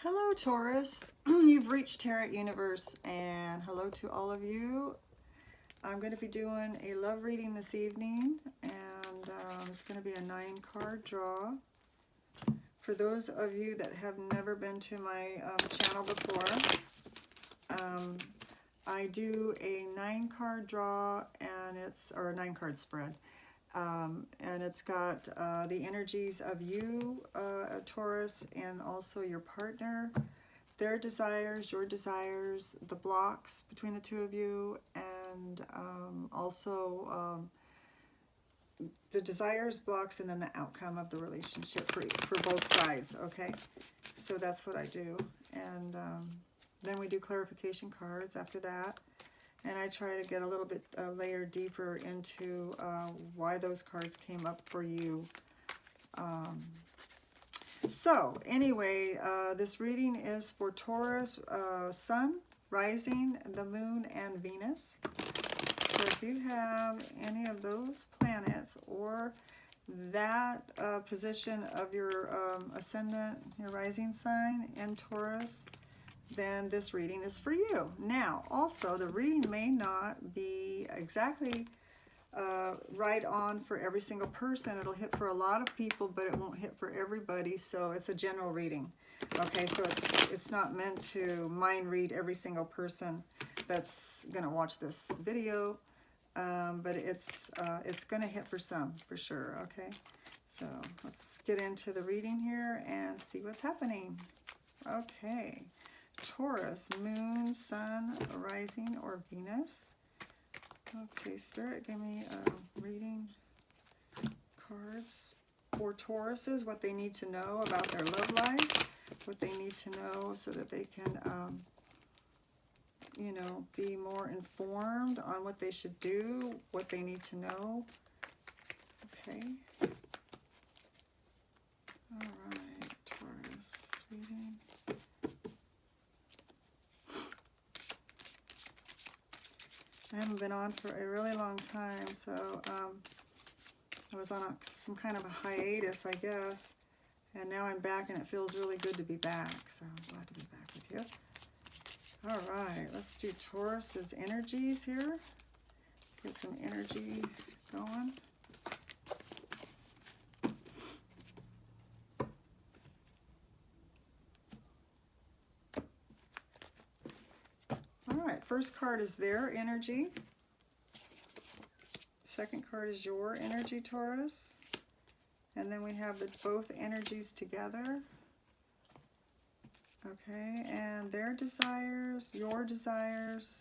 Hello, Taurus. You've reached Tarot Universe, and hello to all of you. I'm going to be doing a love reading this evening, and it's going to be a 9-card draw. For those of you that have never been to my channel before, I do a 9-card draw, and or a 9-card spread. And it's got the energies of you, Taurus, and also your partner, their desires, your desires, the blocks between the two of you, and also the desires, blocks, and then the outcome of the relationship for both sides, okay? So that's what I do. And then we do clarification cards after that. And I try to get a little bit layer deeper into why those cards came up for you. So anyway, this reading is for Taurus, Sun, Rising, the Moon, and Venus. So if you have any of those planets or that position of your ascendant, your rising sign in Taurus, then this reading is for you. Now, also, the reading may not be exactly right on for every single person. It'll hit for a lot of people, but it won't hit for everybody, so it's a general reading. Okay, so it's not meant to mind read every single person that's going to watch this video, but it's going to hit for some, for sure, okay? So let's get into the reading here and see what's happening. Okay. Taurus, Moon, Sun, Rising, or Venus. Okay, Spirit, give me reading cards for Tauruses, what they need to know about their love life, what they need to know so that they can, you know, be more informed on what they should do, what they need to know. Okay. All right, Taurus reading. I haven't been on for a really long time, so I was on some kind of a hiatus, I guess, and now I'm back, and it feels really good to be back, so I'm glad to be back with you. All right, let's do Taurus's energies here. Get some energy going. All right, first card is their energy. Second card is your energy, Taurus. And then we have both energies together. Okay, and their desires, your desires,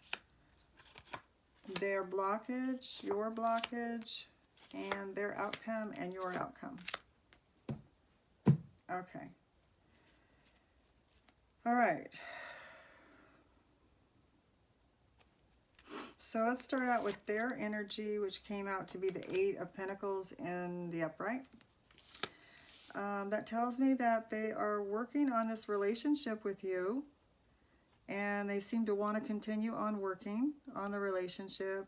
their blockage, your blockage, and their outcome and your outcome. Okay. All right. So let's start out with their energy, which came out to be the 8 of Pentacles in the upright. That tells me that they are working on this relationship with you, and they seem to want to continue on working on the relationship,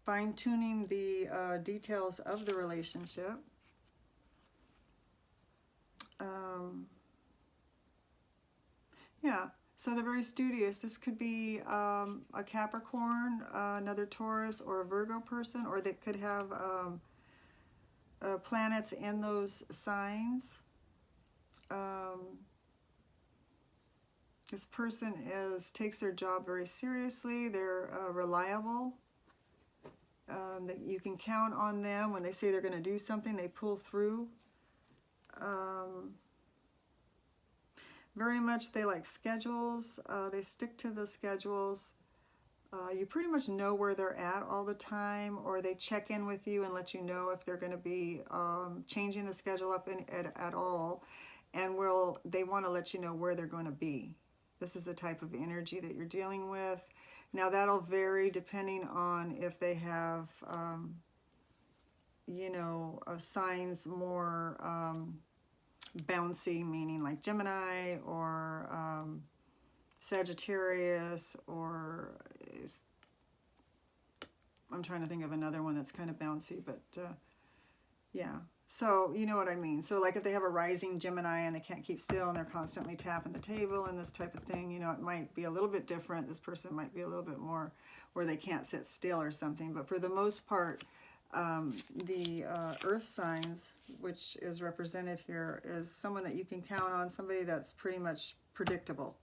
fine-tuning the details of the relationship. Yeah. So they're very studious. This could be a Capricorn, another Taurus, or a Virgo person, or they could have planets in those signs. This person takes their job very seriously. They're reliable. That you can count on them. When they say they're going to do something, they pull through. Very much they like schedules. They stick to the schedules. You pretty much know where they're at all the time, or they check in with you and let you know if they're going to be changing the schedule up at all, and they want to let you know where they're going to be. This is the type of energy that you're dealing with. Now that'll vary depending on if they have, you know, signs more bouncy, meaning like Gemini or Sagittarius, or I'm trying to think of another one that's kind of bouncy, but yeah. So you know what I mean. So like if they have a rising Gemini and they can't keep still and they're constantly tapping the table and this type of thing, you know, it might be a little bit different. This person might be a little bit more where they can't sit still or something. But for the most part, the earth signs, which is represented here, is someone that you can count on, somebody that's pretty much predictable.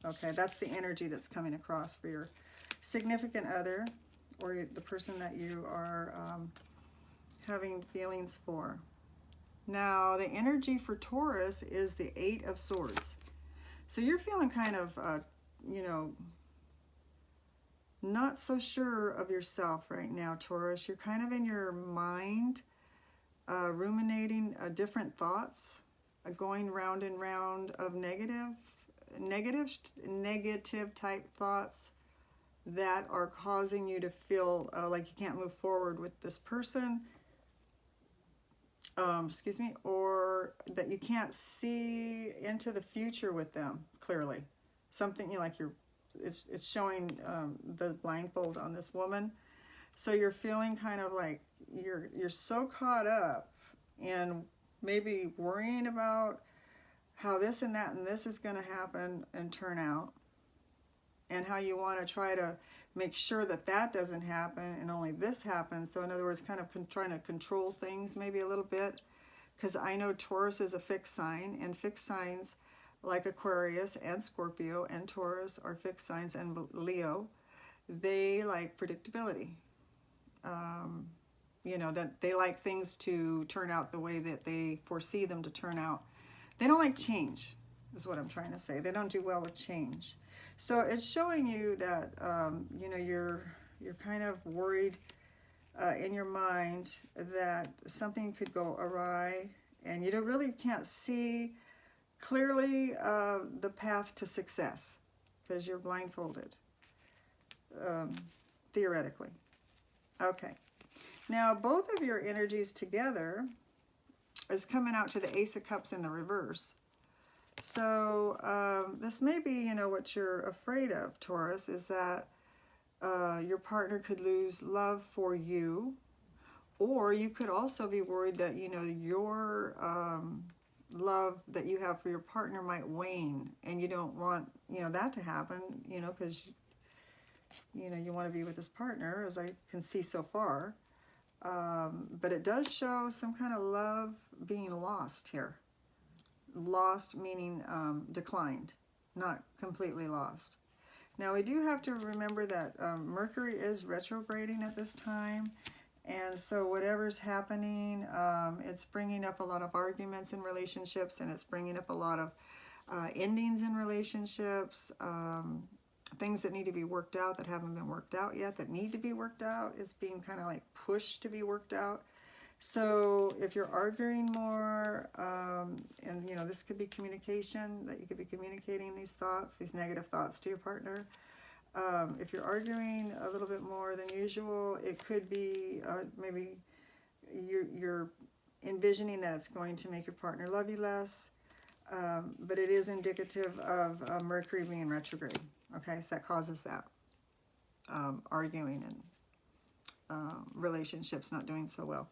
Okay, that's the energy that's coming across for your significant other or the person that you are having feelings for. Now, the energy for Taurus is the 8 of Swords. So you're feeling kind of, you know, not so sure of yourself right now, Taurus. You're kind of in your mind, ruminating different thoughts, going round and round of negative type thoughts that are causing you to feel like you can't move forward with this person. Excuse me, or that you can't see into the future with them clearly. Something, you know, like it's showing the blindfold on this woman. So you're feeling kind of like you're so caught up in maybe worrying about how this and that and this is going to happen and turn out, and how you want to try to make sure that that doesn't happen and only this happens. So in other words, kind of trying to control things maybe a little bit, because I know Taurus is a fixed sign, and fixed signs like Aquarius and Scorpio and Taurus are fixed signs, and Leo, they like predictability. You know, that they like things to turn out the way that they foresee them to turn out. They don't like change, is what I'm trying to say. They don't do well with change. So it's showing you that, you know, you're kind of worried in your mind that something could go awry, and you really can't see clearly the path to success because you're blindfolded, theoretically. Okay. Now, both of your energies together is coming out to the Ace of Cups in the reverse. So this may be, you know, what you're afraid of, Taurus, is that your partner could lose love for you, or you could also be worried that, you know, your love that you have for your partner might wane, and you don't want, you know, that to happen, you know, because, you know, you want to be with this partner, as I can see so far. But it does show some kind of love being lost here. Lost meaning declined, not completely lost. Now we do have to remember that Mercury is retrograding at this time, and so whatever's happening, it's bringing up a lot of arguments in relationships, and it's bringing up a lot of endings in relationships, things that need to be worked out that haven't been worked out yet, that need to be worked out. It's being kind of like pushed to be worked out. So if you're arguing more, and you know, this could be communication, that you could be communicating these thoughts, these negative thoughts to your partner. If you're arguing a little bit more than usual, it could be maybe you're envisioning that it's going to make your partner love you less, but it is indicative of Mercury being retrograde. Okay, so that causes that arguing and relationships not doing so well.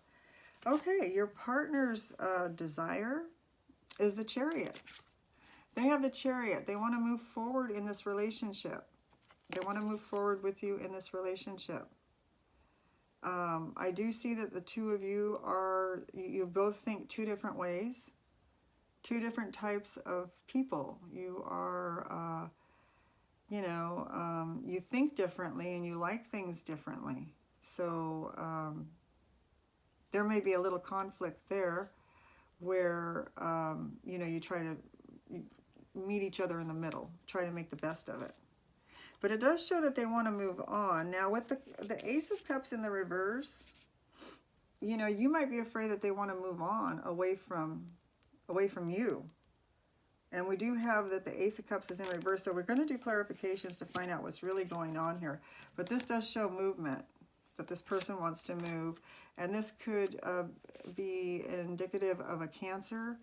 Okay, your partner's desire is the Chariot. They have the Chariot. They want to move forward in this relationship. They want to move forward with you in this relationship. I do see that the two of you are, you both think two different ways, two different types of people. You are, you know, you think differently and you like things differently. So, there may be a little conflict there where, you know, you try to meet each other in the middle, try to make the best of it. But it does show that they want to move on. Now, with the Ace of Cups in the reverse, you know, you might be afraid that they want to move on away from you. And we do have that the Ace of Cups is in reverse, so we're going to do clarifications to find out what's really going on here. But this does show movement, that this person wants to move, and this could be indicative of a Cancer,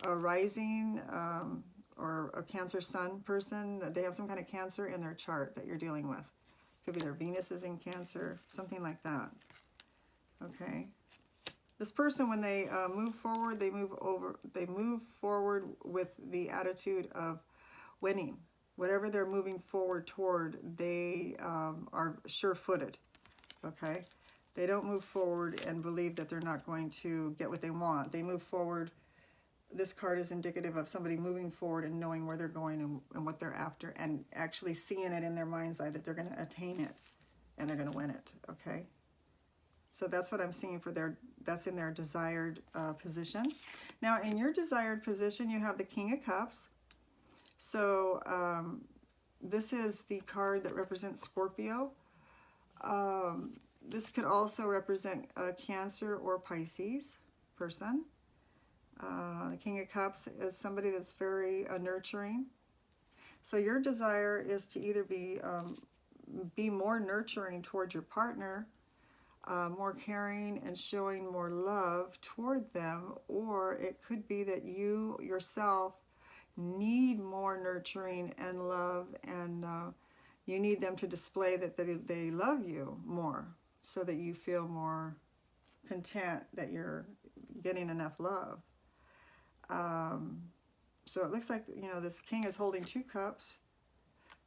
a rising, or a Cancer Sun person. They have some kind of Cancer in their chart that you're dealing with. Could be their Venus is in Cancer, something like that. Okay. This person, when they move forward, they move forward with the attitude of winning. Whatever they're moving forward toward, they are sure-footed, okay? They don't move forward and believe that they're not going to get what they want. They move forward. This card is indicative of somebody moving forward and knowing where they're going and what they're after, and actually seeing it in their mind's eye that they're going to attain it and they're going to win it, okay? So that's what I'm seeing for that's in their desired position. Now, in your desired position, you have the King of Cups. So this is the card that represents Scorpio. This could also represent a Cancer or Pisces person. The King of Cups is somebody that's very nurturing. So your desire is to either be more nurturing towards your partner, more caring and showing more love toward them, or it could be that you yourself need more nurturing and love, and you need them to display that they love you more, so that you feel more content that you're getting enough love. So it looks like, you know, this king is holding 2 cups.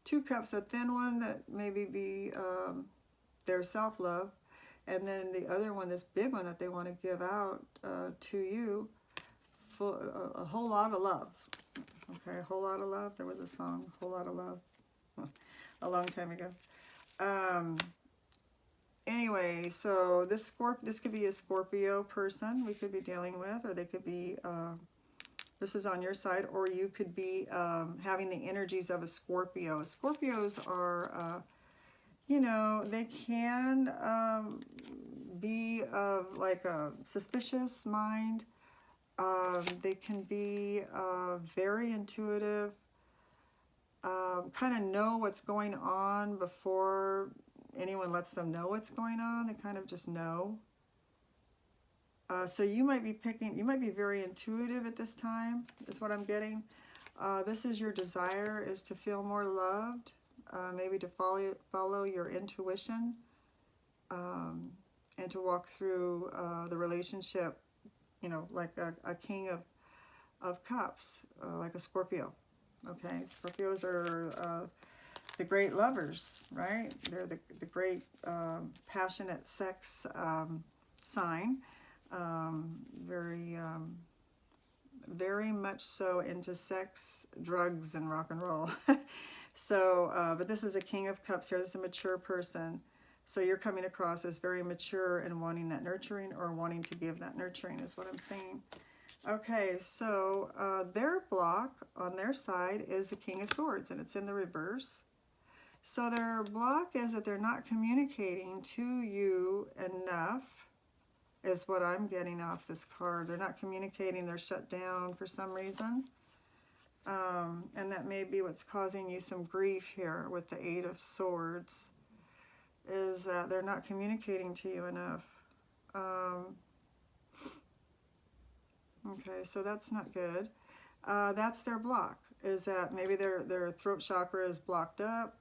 2 cups, a thin one that maybe be their self-love, and then the other one, this big one that they want to give out to you, a whole lot of love. Okay, a whole lot of love. There was a song, Whole Lot of Love, a long time ago. Anyway, so this could be a Scorpio person we could be dealing with, or they could be, this is on your side, or you could be having the energies of a Scorpio. Scorpios are, you know, they can be of like a suspicious mind. They can be very intuitive, kind of know what's going on before anyone lets them know what's going on. They kind of just know. So you might be very intuitive at this time, is what I'm getting. This is your desire, is to feel more loved, maybe to follow your intuition, and to walk through the relationship, you know, like a king of cups, like a Scorpio. Okay, Scorpios are the great lovers, right? They're the great passionate sex sign. Very much so into sex, drugs, and rock and roll. So, but this is a King of Cups here. This is a mature person. So you're coming across as very mature and wanting that nurturing, or wanting to give that nurturing, is what I'm saying. Okay, so their block on their side is the King of Swords, and it's in the reverse. So their block is that they're not communicating to you enough, is what I'm getting off this card. They're not communicating, they're shut down for some reason. And that may be what's causing you some grief here with the 8 of Swords, is that they're not communicating to you enough. Okay, so that's not good. That's their block, is that maybe their throat chakra is blocked up.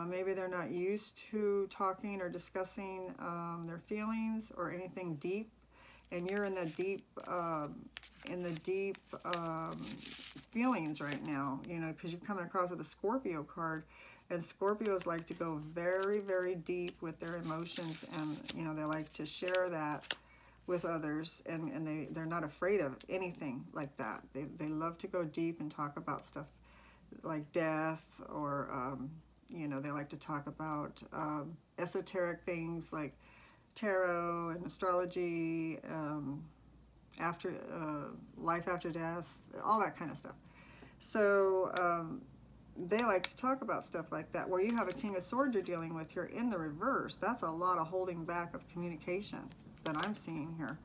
Maybe they're not used to talking or discussing their feelings or anything deep, and you're in the deep feelings right now, you know, because you're coming across with a Scorpio card, and Scorpios like to go very, very deep with their emotions, and, you know, they like to share that with others, and they're not afraid of anything like that. They love to go deep and talk about stuff like death, or you know, they like to talk about esoteric things like tarot and astrology, life after death, all that kind of stuff. So they like to talk about stuff like that. Where you have a King of Swords you're dealing with here in the reverse, that's a lot of holding back of communication that I'm seeing here.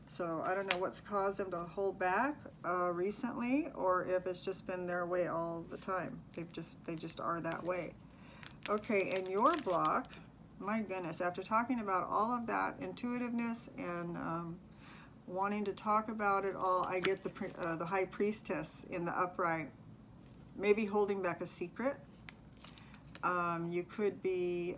So I don't know what's caused them to hold back recently, or if it's just been their way all the time. They just are that way. Okay, and your block, my goodness, after talking about all of that intuitiveness and wanting to talk about it all, I get the High Priestess in the upright, maybe holding back a secret. You could be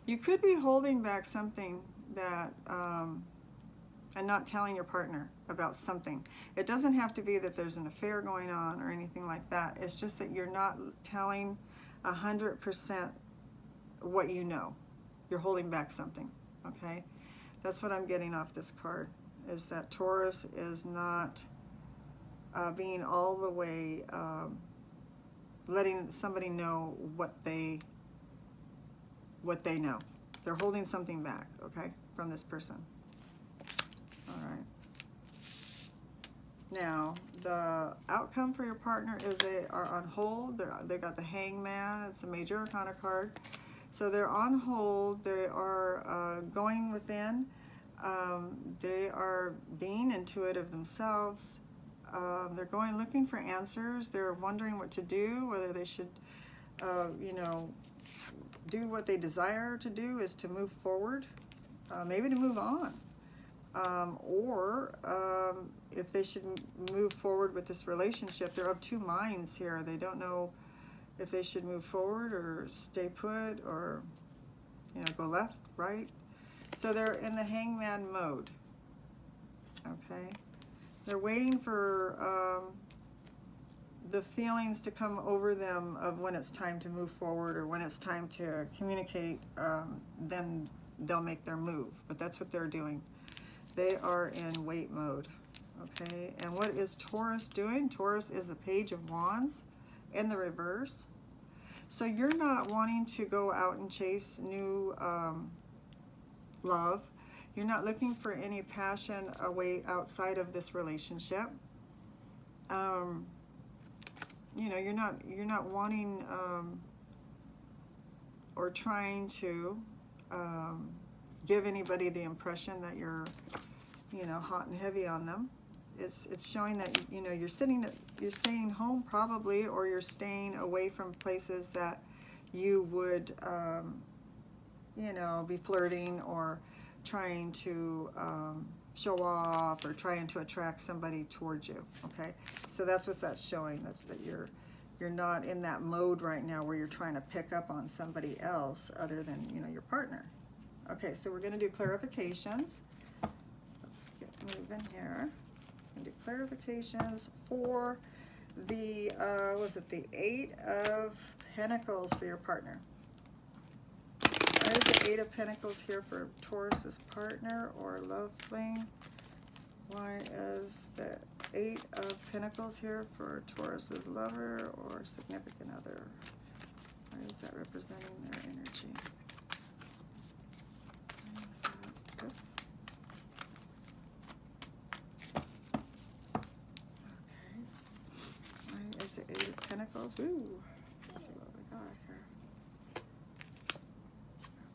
You could be holding back something that, and not telling your partner about something. It doesn't have to be that there's an affair going on or anything like that. It's just that you're not telling 100% what you know. You're holding back something, okay? That's what I'm getting off this card, is that Taurus is not being all the way, letting somebody know what they know. They're holding something back, okay, from this person. All right. Now, the outcome for your partner is they are on hold. They got the Hangman. It's a major arcana card. So they're on hold. They are going within. They are being intuitive themselves. They're going looking for answers. They're wondering what to do, whether they should, you know, do what they desire to do is to move forward, maybe to move on. Or if they should move forward with this relationship. They're of two minds here. They don't know if they should move forward or stay put or, you know, go left, right. So they're in the Hangman mode, okay? They're waiting for the feelings to come over them of when it's time to move forward or when it's time to communicate. Then they'll make their move, but that's what they're doing. They are in wait mode, okay? And what is Taurus doing? Taurus is the Page of Wands in the reverse. So you're not wanting to go out and chase new love. You're not looking for any passion away outside of this relationship. You know, you're not wanting or trying to give anybody the impression that you're, you know, hot and heavy on them. It's showing that, you know, you're staying home probably, or you're staying away from places that you would, you know, be flirting or trying to show off or trying to attract somebody towards you. Okay, so that's what that's showing. That's that you're not in that mode right now where you're trying to pick up on somebody else other than, you know, your partner. Okay, so we're going to do clarifications. Let's get moving here. We're going to do clarifications for the was it the 8 of Pentacles for your partner? Why is the 8 of Pentacles here for Taurus's partner or love flame? Why is the 8 of Pentacles here for Taurus's lover or significant other? Why is that representing their energy? Why is that? Oops. Okay. Why is the 8 of Pentacles? Woo! Let's see what we got here.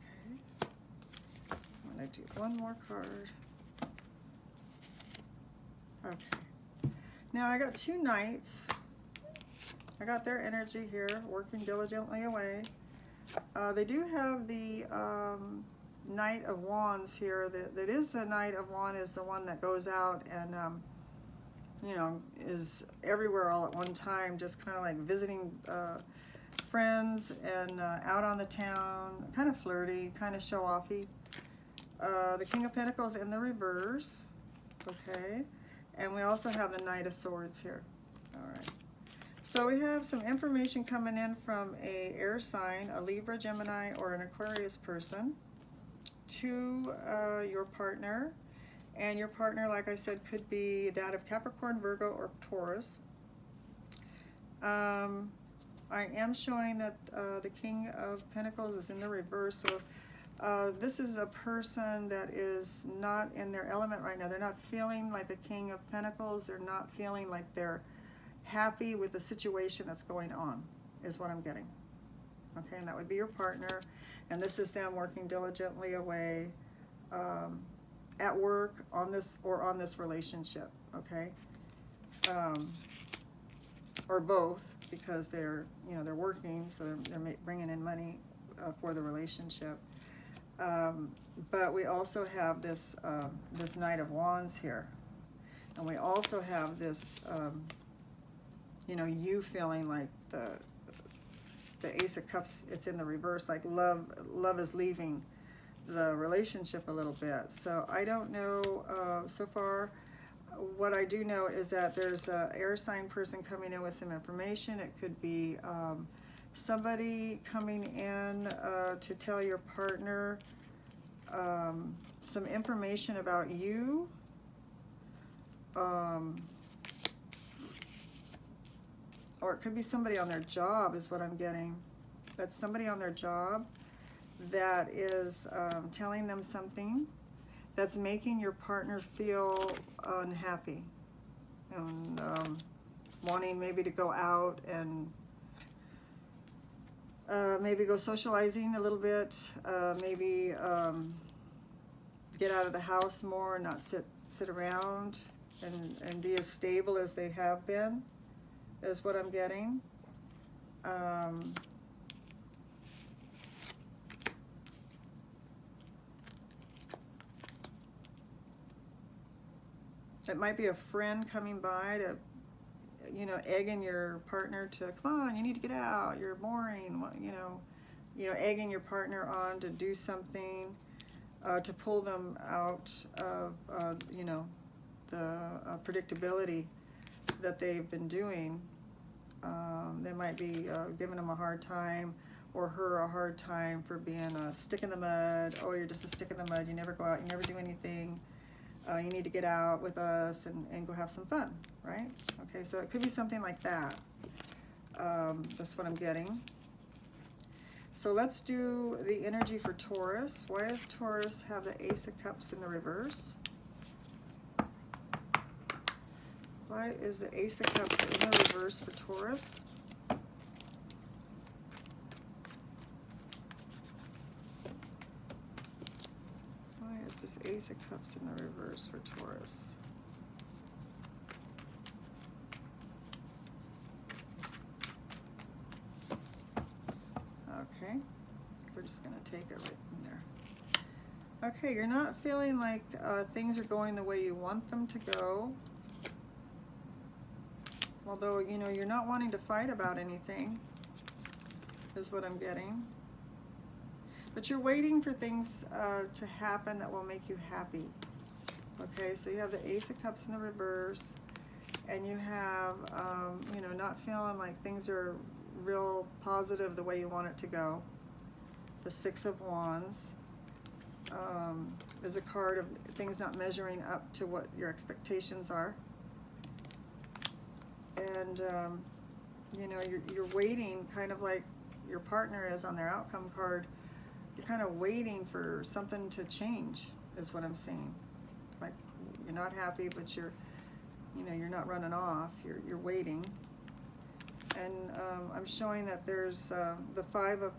Okay. I'm going to do one more card. Okay. Now I got 2 knights. I got their energy here, working diligently away. They do have the Knight of Wands here. That is the Knight of Wands is the one that goes out and, you know, is everywhere all at one time, just kind of like visiting friends and out on the town, kind of flirty, kind of show-offy. The King of Pentacles in the reverse, okay? And we also have the Knight of Swords here. All right. So we have some information coming in from a air sign, a Libra, Gemini, or an Aquarius person to your partner. And your partner, like I said, could be that of Capricorn, Virgo, or Taurus. I am showing that the King of Pentacles is in the reverse. So this is a person that is not in their element right now. They're not feeling like a King of Pentacles. They're not feeling like they're happy with the situation that's going on, is what I'm getting. Okay, and that would be your partner. And this is them working diligently away at work, on this relationship, okay? Or both, because they're, you know, they're working, so they're bringing in money for the relationship. But we also have this this Knight of Wands here, and we also have this, you know, you feeling like the Ace of Cups, it's in the reverse, like love is leaving the relationship a little bit. So I don't know so far. What I do know is that there's an air sign person coming in with some information. It could be somebody coming in to tell your partner some information about you. Or it could be somebody on their job is what I'm getting. That's somebody on their job that is telling them something that's making your partner feel unhappy and wanting maybe to go out and maybe go socializing a little bit, maybe get out of the house more and not sit around and be as stable as they have been, is what I'm getting. It might be a friend coming by to, you know, egging your partner to, come on, you need to get out, you're boring, you know, egging your partner on to do something, to pull them out of, you know, the predictability that they've been doing. They might be giving them a hard time, or her a hard time for being a stick in the mud. Oh, you're just a stick in the mud, you never go out, you never do anything. You need to get out with us and go have some fun, right? Okay, so it could be something like that. That's what I'm getting. So let's do the energy for Taurus. Why does Taurus have the Ace of Cups in the reverse? Why is the Ace of Cups in the reverse for Taurus? This Ace of Cups in the reverse for Taurus. Okay, we're just going to take it right from there. Okay, you're not feeling like things are going the way you want them to go. Although, you know, you're not wanting to fight about anything, is what I'm getting. But you're waiting for things to happen that will make you happy. Okay, so you have the Ace of Cups in the reverse, and you have, you know, not feeling like things are real positive the way you want it to go. The Six of Wands is a card of things not measuring up to what your expectations are. And, you know, you're waiting, kind of like your partner is on their outcome card. You're kind of waiting for something to change, is what I'm seeing. Like, you're not happy, but you're, you know, you're not running off. You're waiting. And I'm showing that there's the Five of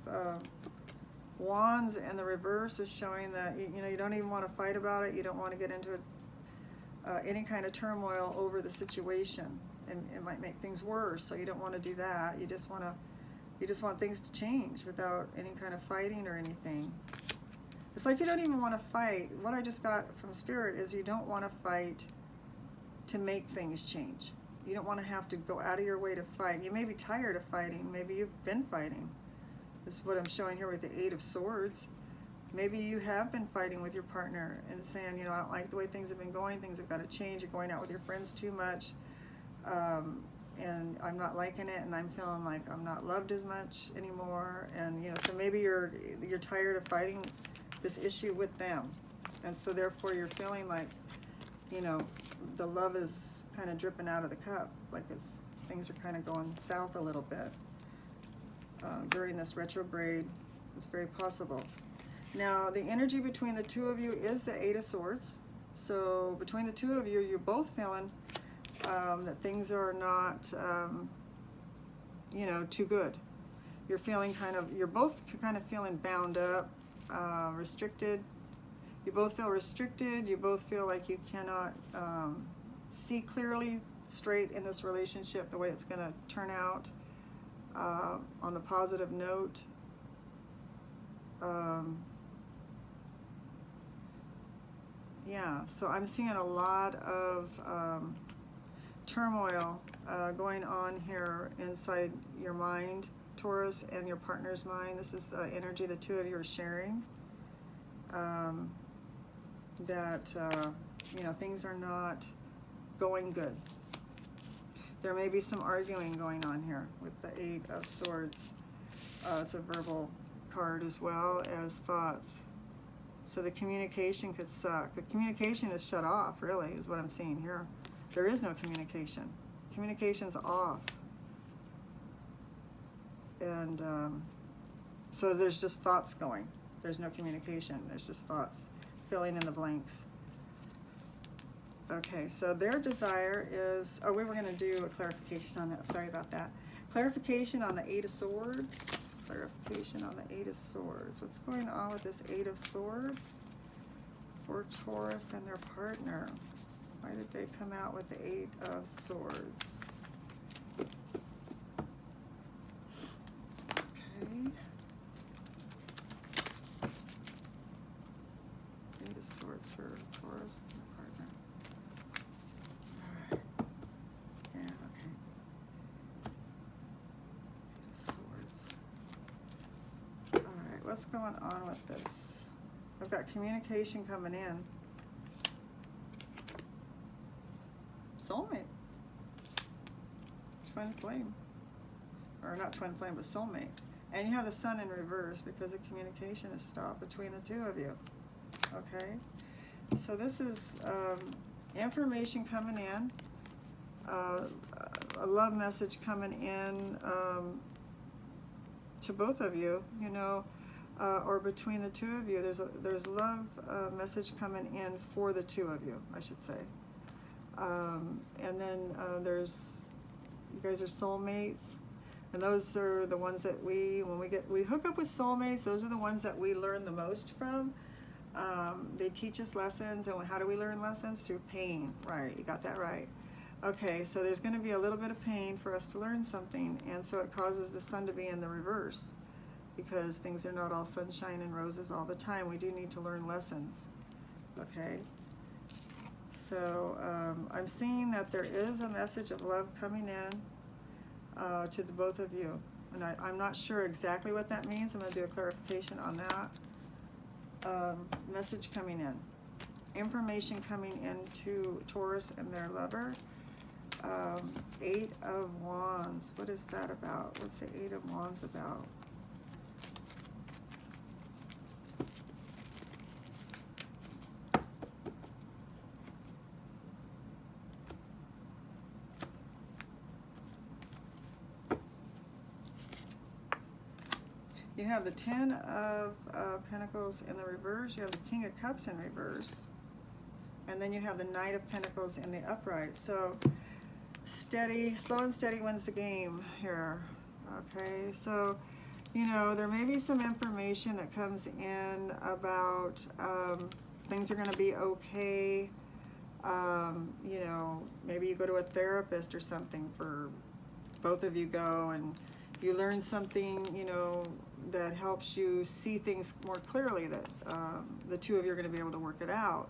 Wands in the reverse is showing that, you know, you don't even want to fight about it. You don't want to get into any kind of turmoil over the situation, and it might make things worse. So you don't want to do that. You just want things to change without any kind of fighting or anything. It's like you don't even want to fight. What I just got from Spirit is you don't want to fight to make things change. You don't want to have to go out of your way to fight. You may be tired of fighting. Maybe you've been fighting. This is what I'm showing here with the Eight of Swords. Maybe you have been fighting with your partner and saying, you know, I don't like the way things have been going. Things have got to change. You're going out with your friends too much. And I'm not liking it, and I'm feeling like I'm not loved as much anymore. And, you know, so maybe you're tired of fighting this issue with them. And so therefore you're feeling like, you know, the love is kind of dripping out of the cup. Like things are kind of going south a little bit during this retrograde. It's very possible. Now, the energy between the two of you is the Eight of Swords. So between the two of you, you're both feeling that things are not, you know, too good. You're both kind of feeling bound up, restricted. You both feel restricted. You both feel like you cannot see clearly straight in this relationship, the way it's going to turn out on the positive note. Yeah, so I'm seeing a lot of turmoil going on here inside your mind Taurus and your partner's mind. This is the energy the two of you are sharing. That, you know, things are not going good. There may be some arguing going on here with the Eight of Swords. It's a verbal card as well as thoughts. So the communication could suck. The communication is shut off, really, is what I'm seeing here. There is no communication. Communication's off. And so there's just thoughts going. There's no communication. There's just thoughts filling in the blanks. Okay, so their desire is, oh, we were going to do a clarification on that. Sorry about that. Clarification on the Eight of Swords. Clarification on the Eight of Swords. What's going on with this Eight of Swords for Taurus and their partner? Why did they come out with the Eight of Swords? Okay. Eight of Swords for Taurus and their partner. All right. Yeah, okay. Eight of Swords. All right, what's going on with this? I've got communication coming in. Soulmate. Twin flame. Or not twin flame, but soulmate. And you have the Sun in reverse because the communication is stopped between the two of you. Okay? So this is information coming in. A love message coming in to both of you, you know, or between the two of you. There's a love message coming in for the two of you, I should say. And then you guys are soulmates, and those are the ones that when we hook up with soulmates, those are the ones that we learn the most from. They teach us lessons, and how do we learn lessons? Through pain. Right, you got that right. Okay, so there's going to be a little bit of pain for us to learn something, and so it causes the Sun to be in the reverse, because things are not all sunshine and roses all the time. We do need to learn lessons. Okay. So I'm seeing that there is a message of love coming in to the both of you. And I'm not sure exactly what that means. I'm going to do a clarification on that. Message coming in. Information coming into Taurus and their lover. Eight of Wands. What is that about? What's the Eight of Wands about? You have the Ten of Pentacles in the reverse. You have the King of Cups in reverse. And then you have the Knight of Pentacles in the upright. So steady, slow and steady wins the game here. Okay, so, you know, there may be some information that comes in about things are going to be okay. You know, maybe you go to a therapist or something, for both of you go and you learn something, you know, that helps you see things more clearly, that the two of you are going to be able to work it out.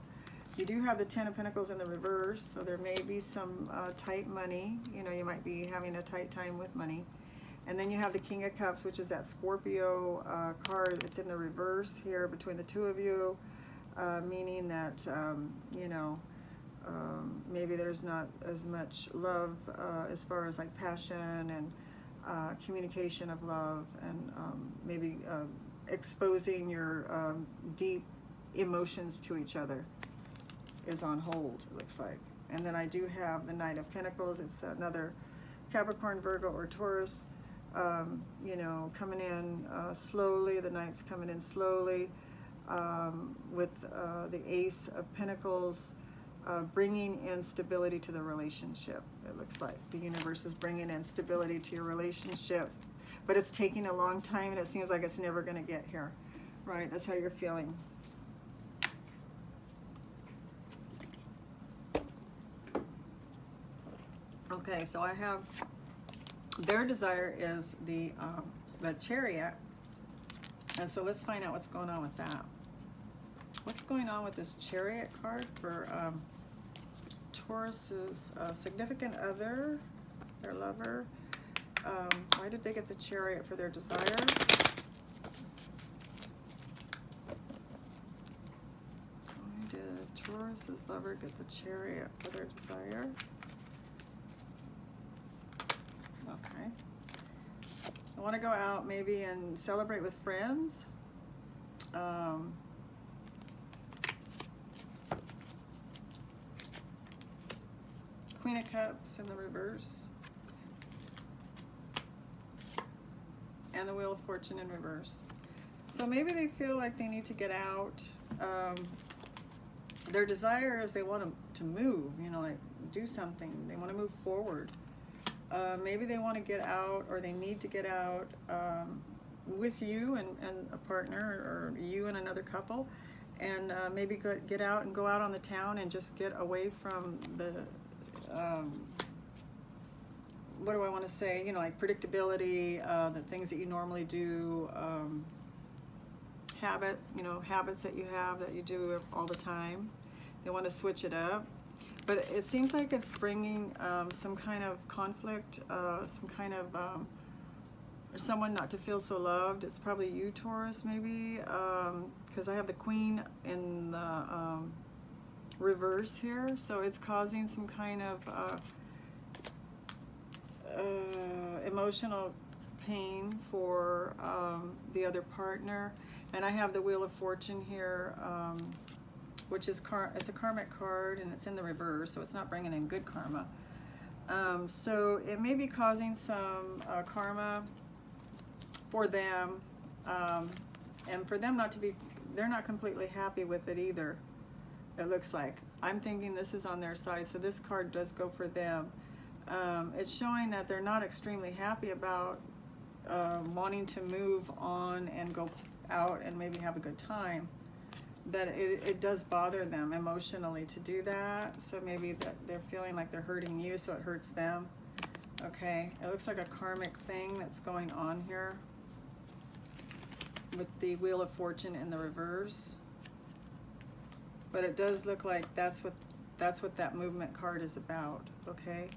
You do have the Ten of Pentacles in the reverse, so there may be some tight money. You know, you might be having a tight time with money. And then you have the King of Cups, which is that Scorpio card. It's in the reverse here between the two of you, meaning that, you know, maybe there's not as much love as far as like passion and communication of love, and maybe exposing your deep emotions to each other is on hold, it looks like. And then I do have the Knight of Pentacles. It's another Capricorn, Virgo, or Taurus, you know, coming in slowly. The Knight's coming in slowly with the Ace of Pentacles, bringing in stability to the relationship. It looks like the universe is bringing in stability to your relationship, but it's taking a long time, and it seems like it's never going to get here. Right, that's how you're feeling. Okay, so I have, their desire is the Chariot, and so let's find out what's going on with that. What's going on with this Chariot card for Taurus's significant other, their lover? Why did they get the Chariot for their desire? Why did Taurus's lover get the Chariot for their desire? Okay. I want to go out maybe and celebrate with friends. Queen of Cups in the reverse. And the Wheel of Fortune in reverse. So maybe they feel like they need to get out. Their desire is they want to move, you know, like do something. They want to move forward. Maybe they want to get out, or they need to get out with you and a partner, or you and another couple, and maybe get out and go out on the town and just get away from the what do I want to say, you know, like predictability, the things that you normally do, habits that you have that you do all the time. They want to switch it up. But it seems like it's bringing some kind of conflict, some kind of, or someone not to feel so loved. It's probably you, Taurus, maybe, because I have the Queen in the reverse here. So it's causing some kind of emotional pain for the other partner. And I have the Wheel of Fortune here, which is it's a karmic card, and it's in the reverse, so it's not bringing in good karma. So it may be causing some karma for them, and for them not to be, they're not completely happy with it either, it looks like. I'm thinking this is on their side, so this card does go for them. It's showing that they're not extremely happy about wanting to move on and go out and maybe have a good time. That it does bother them emotionally to do that. So maybe that they're feeling like they're hurting you, so it hurts them. Okay, it looks like a karmic thing that's going on here with the Wheel of Fortune in the reverse. But it does look like that's what that movement card is about. Okay,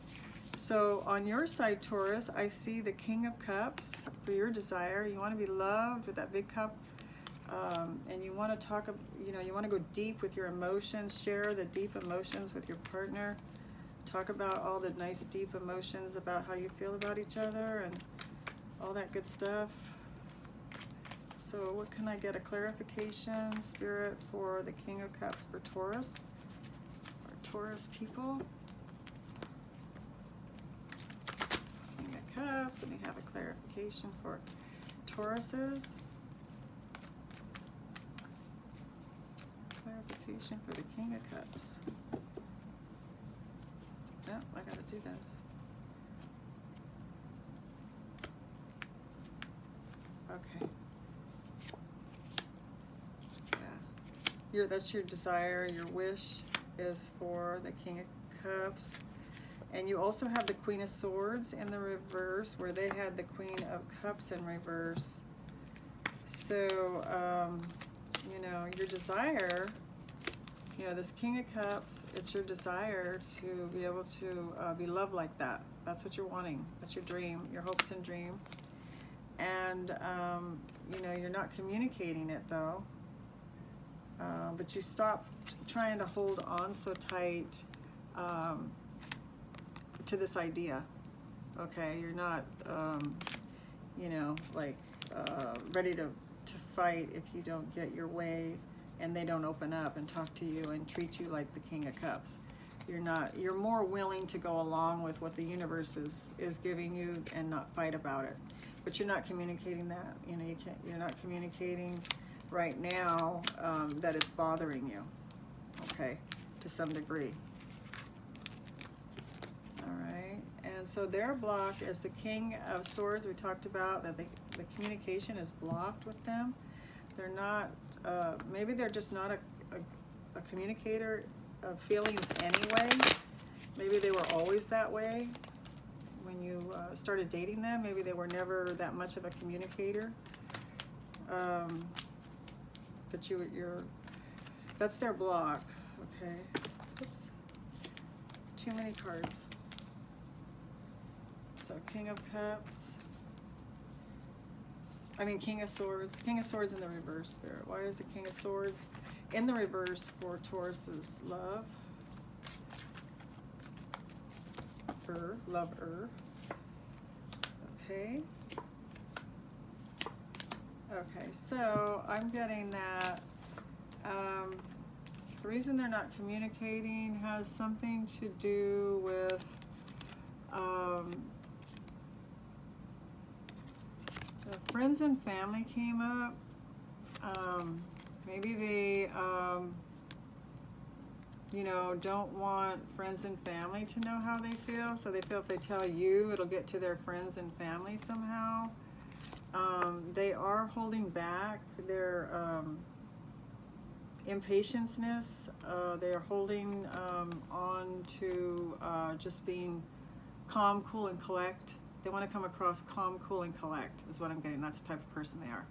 so on your side, Taurus, I see the King of Cups for your desire. You want to be loved with that big cup. And you want to talk, you want to go deep with your emotions, share the deep emotions with your partner, talk about all the nice deep emotions about how you feel about each other and all that good stuff. So what can I get a clarification, Spirit, for the King of Cups for Taurus, or Taurus people? King of Cups, let me have a clarification for Tauruses. Clarification for the King of Cups. Yep, I gotta do this. Okay. Yeah. That's your desire, your wish is for the King of Cups. And you also have the Queen of Swords in the reverse, where they had the Queen of Cups in reverse. So, your desire, this King of Cups, it's your desire to be able to be loved like that. That's what you're wanting. That's your dream, your hopes and dream. And, you're not communicating it though. But you stop trying to hold on so tight to this idea. Okay, you're not, ready to fight if you don't get your way and they don't open up and talk to you and treat you like the King of Cups. You're more willing to go along with what the universe is giving you and not fight about it. But you're not communicating that. You're not communicating right now that it's bothering you, okay, to some degree. All right, and so their block is the King of Swords. We talked about that the communication is blocked with them. They're not, maybe they're just not a communicator of feelings anyway. Maybe they were always that way when you started dating them. Maybe they were never that much of a communicator. But that's their block, okay? Oops, too many cards. So King of Cups. I mean King of Swords. King of Swords in the reverse, Spirit. Why is the King of Swords in the reverse for Taurus's love? Lover. Okay. Okay, so I'm getting that the reason they're not communicating has something to do with the friends and family came up. Maybe they you know, don't want friends and family to know how they feel, so they feel if they tell you, it'll get to their friends and family somehow. They are holding back their impatience-ness. They're holding on to just being calm, cool, and collect. They want to come across calm, cool, and collect is what I'm getting. That's the type of person they are.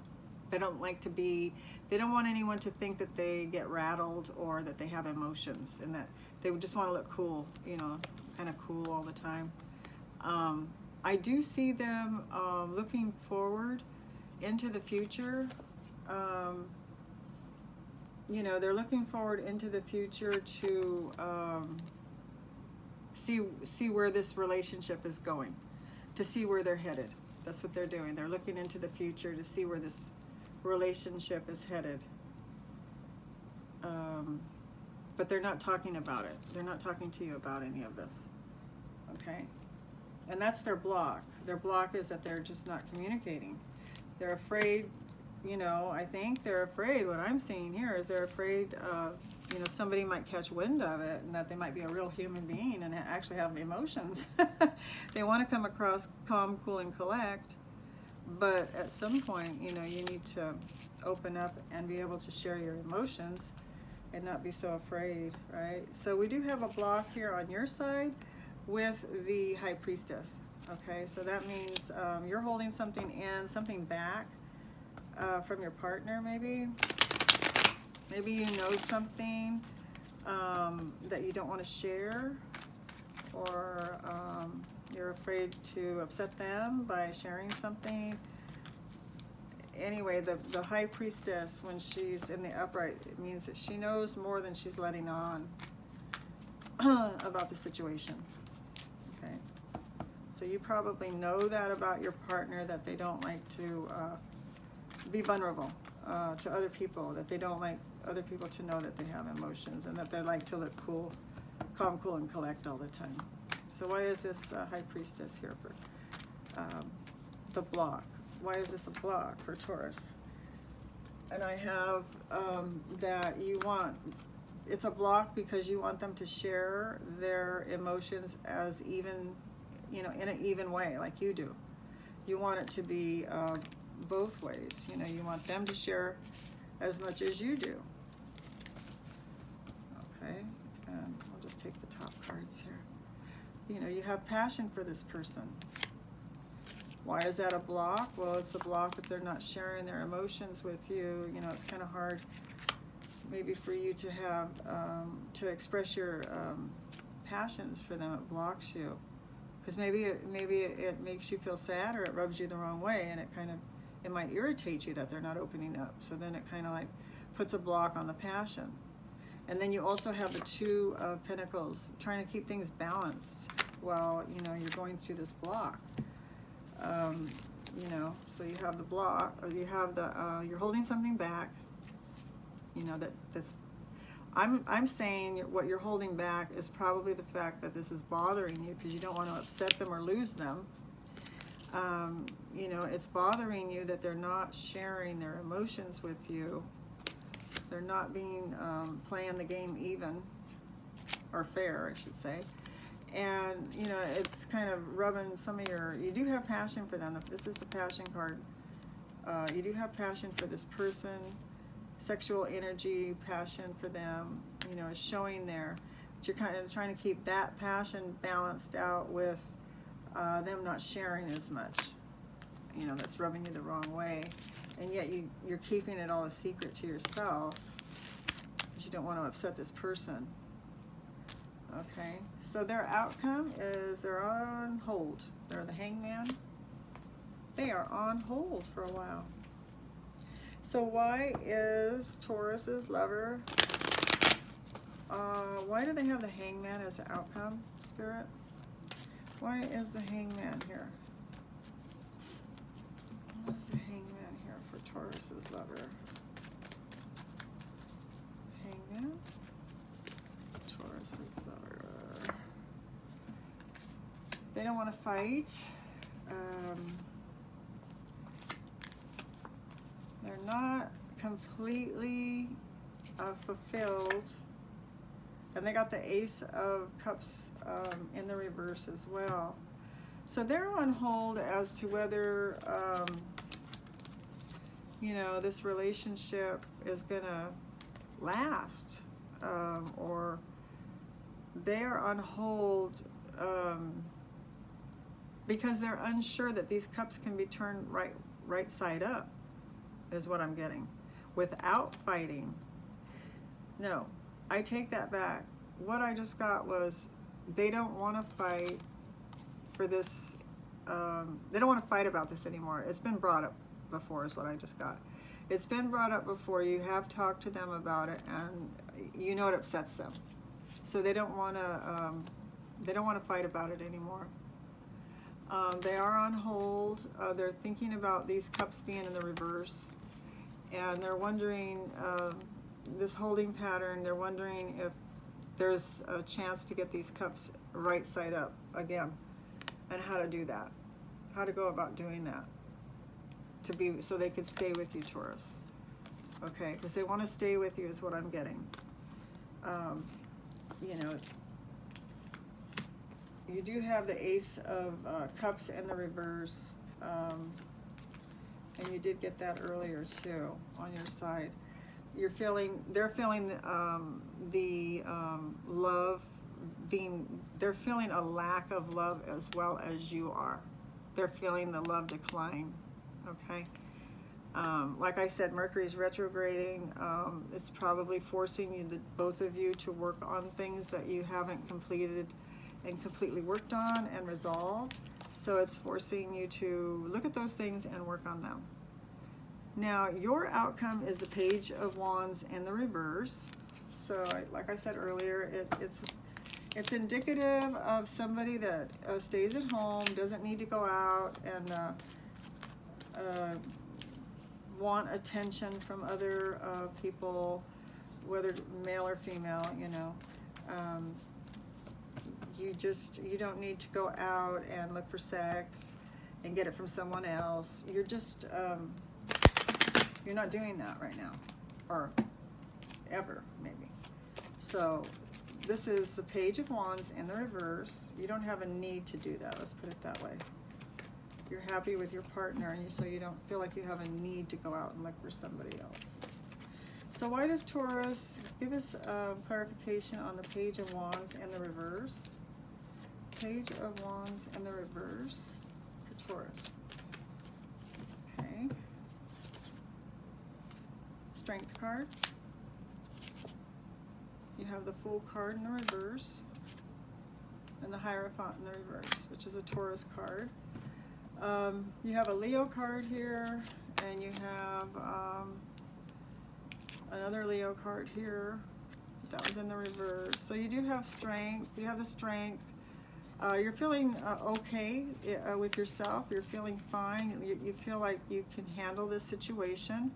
They don't like to be, they don't want anyone to think that they get rattled or that they have emotions, and that they would just want to look cool, you know, kind of cool all the time. I do see them looking forward into the future. You know, they're looking forward into the future to see where this relationship is going, to see where they're headed. That's what they're doing. They're looking into the future to see where this relationship is headed. But they're not talking about it. They're not talking to you about any of this. Okay? And that's their block. Their block is that they're just not communicating. They're afraid, you know, I think they're afraid, what I'm seeing here is they're afraid, you know, somebody might catch wind of it and that they might be a real human being and actually have emotions. They want to come across calm, cool, and collect, but at some point, you know, you need to open up and be able to share your emotions and not be so afraid, right? So we do have a block here on your side with the High Priestess, okay? So that means you're holding something in, something back from your partner, maybe. Maybe you know something that you don't want to share, or you're afraid to upset them by sharing something. Anyway, the High Priestess, when she's in the upright, it means that she knows more than she's letting on about the situation. Okay, so you probably know that about your partner, that they don't like to be vulnerable to other people, that they don't like other people to know that they have emotions, and that they like to look cool, calm, cool, and collect all the time. So why is this High Priestess here for the block? Why is this a block for Taurus? And I have that you want, it's a block because you want them to share their emotions as even, you know, in an even way, like you do. You want it to be both ways. You know, you want them to share as much as you do. Okay, and I'll just take the top cards here. You know, you have passion for this person. Why is that a block? Well, it's a block if they're not sharing their emotions with you. You know, it's kind of hard maybe for you to have, to express your passions for them. It blocks you. Because maybe it makes you feel sad, or it rubs you the wrong way, and it might irritate you that they're not opening up. So then it kind of like puts a block on the passion. And then you also have the Two of Pentacles, trying to keep things balanced while, you know, you're going through this block. You know, so you have the block, or you have the, you're holding something back, you know, that's, I'm saying what you're holding back is probably the fact that this is bothering you because you don't want to upset them or lose them. You know, it's bothering you that they're not sharing their emotions with you. They're not being, playing the game even, or fair, I should say. And, you know, it's kind of rubbing some of your, you do have passion for them. If this is the passion card, you do have passion for this person. Sexual energy, passion for them, you know, is showing there. But you're kind of trying to keep that passion balanced out with them not sharing as much. You know, that's rubbing you the wrong way. And yet you're keeping it all a secret to yourself because you don't want to upset this person. Okay, so their outcome is they're on hold. They're the Hangman. They are on hold for a while. So why is Taurus's lover, why do they have the Hangman as the outcome, Spirit? Why is the Hangman here? What is the Hangman here for Taurus's lover? Hangman? Taurus's lover. They don't want to fight. They're not completely fulfilled. And they got the Ace of Cups in the reverse as well. So they're on hold as to whether, you know, this relationship is going to last. Or they're on hold because they're unsure that these cups can be turned right side up, is what I'm getting, without fighting. No, I take that back. What I just got was they don't want to fight for this. They don't want to fight about this anymore. It's been brought up before, is what I just got. It's been brought up before. You have talked to them about it, and you know it upsets them. So they don't want to. They don't want to fight about it anymore. They are on hold. They're thinking about these cups being in the reverse, and they're wondering this holding pattern. They're wondering if there's a chance to get these cups right side up again, and how to do that, how to go about doing that, to be so they could stay with you, Taurus. Okay, because they want to stay with you is what I'm getting. You know, you do have the Ace of Cups in the reverse, and you did get that earlier too on your side. You're feeling, they're feeling the love being, they're feeling a lack of love as well as you are. They're feeling the love decline, okay? Like I said, Mercury's retrograding. It's probably forcing you, both of you, to work on things that you haven't completed and completely worked on and resolved. So it's forcing you to look at those things and work on them. Now, your outcome is the Page of Wands in the reverse. So, like I said earlier, it's indicative of somebody that stays at home, doesn't need to go out and want attention from other people, whether male or female, you know. You don't need to go out and look for sex and get it from someone else. You're just, you're not doing that right now, or ever, maybe. So this is the Page of Wands in the reverse. You don't have a need to do that, let's put it that way. You're happy with your partner, and so you don't feel like you have a need to go out and look for somebody else. So why does Taurus, give us clarification on the Page of Wands in the reverse? Page of Wands in the reverse for Taurus. Okay. Strength card. You have the Fool card in the reverse, and the Hierophant in the reverse, which is a Taurus card. You have a Leo card here, and you have another Leo card here. That was in the reverse. So you do have strength. You have the strength. You're feeling okay with yourself. You're feeling fine. You feel like you can handle this situation.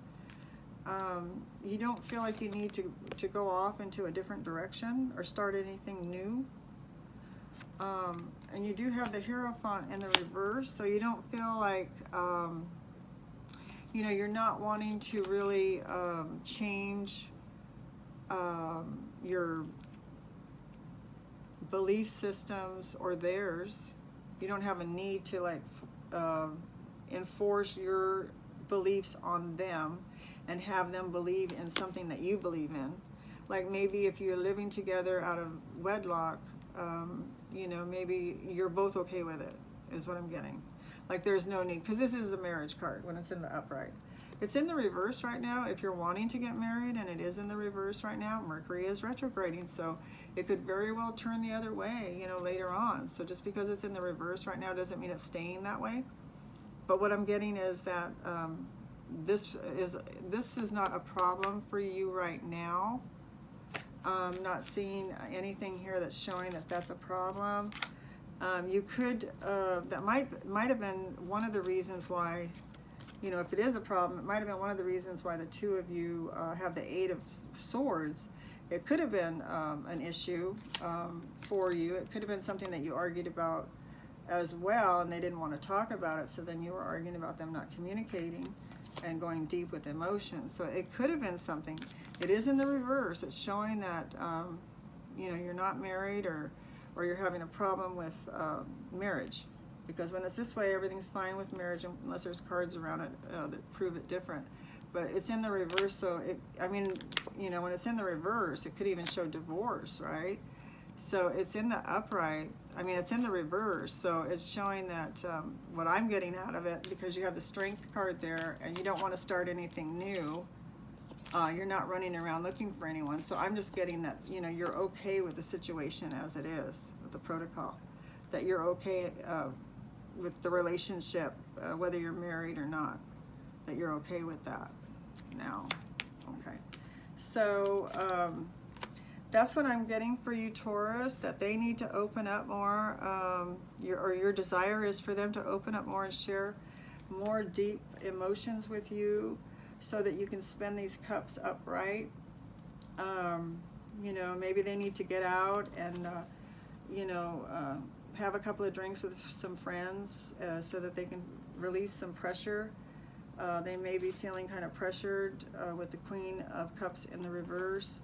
You don't feel like you need to go off into a different direction or start anything new. And you do have the Hierophant in the reverse, so you don't feel like, you know, you're not wanting to really change your belief systems or theirs. You don't have a need to like enforce your beliefs on them and have them believe in something that you believe in. Like maybe if you're living together out of wedlock, you know, maybe you're both okay with it, is what I'm getting. Like there's no need, because this is the Marriage card when it's in the upright. It's in the reverse right now if you're wanting to get married, and it is in the reverse right now. Mercury is retrograding, so it could very well turn the other way, you know, later on. So just because it's in the reverse right now doesn't mean it's staying that way. But what I'm getting is that this is not a problem for you right now. I'm not seeing anything here that's showing that that's a problem. You could, that might have been one of the reasons why, you know, if it is a problem, it might have been one of the reasons why the two of you have the Eight of Swords. It could have been an issue for you. It could have been something that you argued about as well, and they didn't want to talk about it, so then you were arguing about them not communicating and going deep with emotions. So it could have been something. It is in the reverse. It's showing that, you know, you're not married, or you're having a problem with marriage. Because when it's this way, everything's fine with marriage unless there's cards around it that prove it different. But it's in the reverse, so I mean, you know, when it's in the reverse, it could even show divorce, right? So it's in the upright. I mean, it's in the reverse, so it's showing that what I'm getting out of it, because you have the Strength card there, and you don't want to start anything new. You're not running around looking for anyone. So I'm just getting that, you know, you're okay with the situation as it is, with the protocol. That you're okay with the relationship, whether you're married or not, that you're okay with that now. Okay, so that's what I'm getting for you, Taurus, that they need to open up more, your desire is for them to open up more and share more deep emotions with you, so that you can spend these cups upright. You know, maybe they need to get out and, you know, have a couple of drinks with some friends so that they can release some pressure. They may be feeling kind of pressured with the Queen of Cups in the reverse.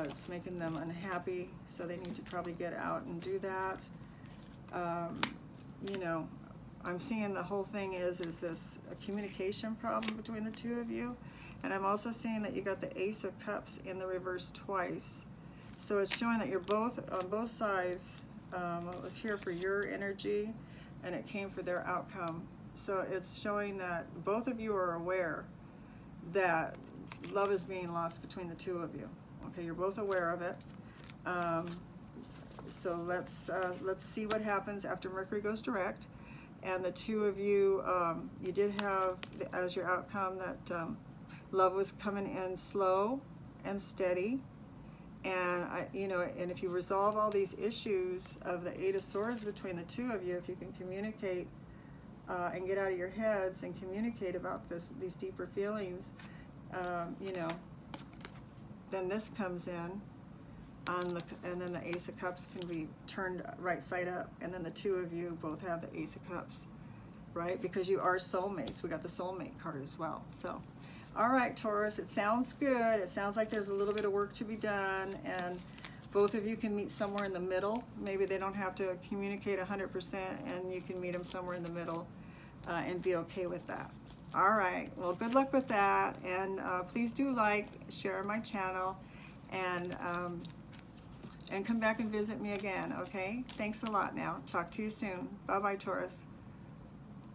It's making them unhappy, so they need to probably get out and do that. You know, I'm seeing the whole thing is this a communication problem between the two of you. And I'm also seeing that you got the Ace of Cups in the reverse twice. So it's showing that you're both, on both sides, it was here for your energy, and it came for their outcome. So it's showing that both of you are aware that love is being lost between the two of you. Okay, you're both aware of it. So let's see what happens after Mercury goes direct. And the two of you, you did have as your outcome that love was coming in slow and steady. And you know, and if you resolve all these issues of the Eight of Swords between the two of you, if you can communicate and get out of your heads and communicate about these deeper feelings, you know, then this comes in and then the Ace of Cups can be turned right side up, and then the two of you both have the Ace of Cups, right? Because you are soulmates. We got the soulmate card as well. So, all right, Taurus, it sounds good. It sounds like there's a little bit of work to be done, and both of you can meet somewhere in the middle. Maybe they don't have to communicate 100%, and you can meet them somewhere in the middle and be okay with that. All right, well, good luck with that, and please do like, share my channel, and come back and visit me again, okay? Thanks a lot now. Talk to you soon. Bye-bye, Taurus.